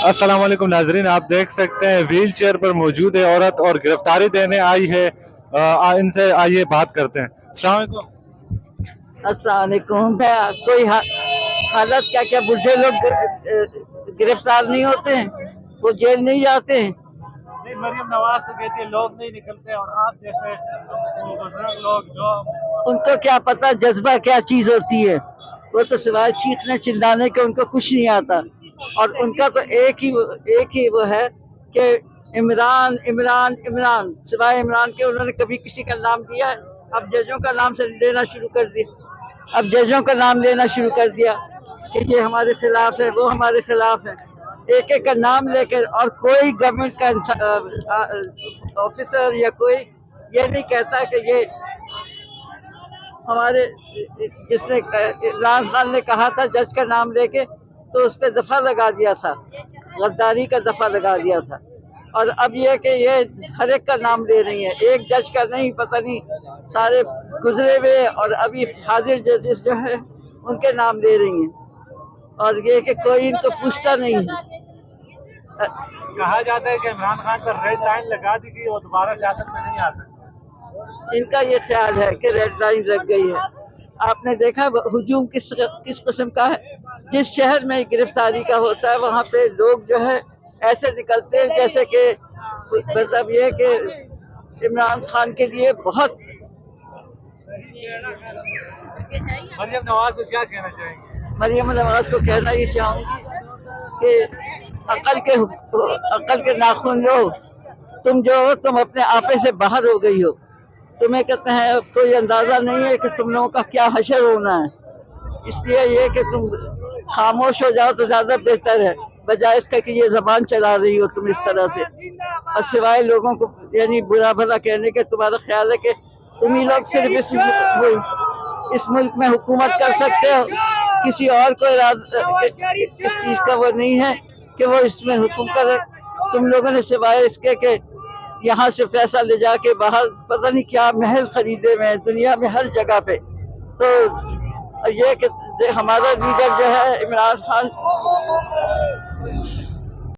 السلام علیکم ناظرین، آپ دیکھ سکتے ہیں ویل چیئر پر موجود ہے عورت اور گرفتاری دینے آئی ہے. ان سے آئیے بات کرتے ہیں. السلام علیکم. السلام علیکم. کوئی حالت کیا بوڑھے لوگ گرفتار نہیں ہوتے ہیں؟ وہ جیل نہیں جاتے ہیں؟ نہیں، مریم نواز تو کہتی ہے لوگ نہیں نکلتے، اور آپ جیسے بزرگ لوگ جو ان کو کیا پتا جذبہ کیا چیز ہوتی ہے؟ وہ تو سوائے چیخنے چلانے کے ان کو کچھ نہیں آتا. اور ان کا تو ایک ہی وہ ہے کہ عمران عمران عمران. سوائے عمران کے انہوں نے کبھی کسی کا نام دیا ہے؟ اب ججوں کا نام سے لینا شروع کر دیا کہ یہ ہمارے خلاف ہے، وہ ہمارے خلاف ہے. ایک ایک کا نام لے کر، اور کوئی گورنمنٹ کا آفیسر یا کوئی یہ نہیں کہتا کہ یہ ہمارے جس نے عمران خان نے کہا تھا جج کا نام لے کے، تو اس پہ دفعہ لگا دیا تھا، غداری کا دفعہ لگا دیا تھا. اور اب یہ کہ یہ ہر ایک کا نام لے رہی ہیں، ایک جج کا نہیں، پتہ نہیں سارے گزرے ہوئے اور ابھی حاضر ججز جو ہیں ان کے نام لے رہی ہیں. اور یہ کہ کوئی ان کو پوچھتا نہیں ہے. کہا جاتا ہے کہ عمران خان پر ریڈ لائن لگا دی گئی، وہ دوبارہ سیاست میں نہیں آ سکتے. ان کا یہ خیال ہے کہ ریڈ لائن لگ گئی ہے. آپ نے دیکھا ہجوم کس قسم کا ہے؟ جس شہر میں گرفتاری کا ہوتا ہے وہاں پہ لوگ جو ہے ایسے نکلتے ہیں جیسے کہ مطلب یہ کہ عمران خان کے لیے بہت. مریم نواز کو کیا کہنا چاہیں گے؟ مریم نواز کو کہنا یہ چاہوں گی کہ عقل کے ناخن لو. تم اپنے آپے سے باہر ہو گئی ہو. تمہیں کہتے ہیں کوئی اندازہ نہیں ہے کہ تم لوگوں کا کیا حشر ہونا ہے. اس لیے یہ کہ تم خاموش ہو جاؤ تو زیادہ بہتر ہے، بجائے اس کا کہ یہ زبان چلا رہی ہو تم اس طرح سے. اور سوائے لوگوں کو یعنی برا بھلا کہنے کے، تمہارا خیال ہے کہ تم ہی لوگ صرف اس ملک میں حکومت کر سکتے ہو. کسی اور کو اس چیز کا وہ نہیں ہے کہ وہ اس میں حکم کرے. تم لوگوں نے سوائے اس کے کہ یہاں سے پیسہ لے جا کے باہر پتہ نہیں کیا محل خریدے ہوئے ہیں دنیا میں ہر جگہ پہ. تو یہ کہ ہمارا لیڈر جو ہے عمران خان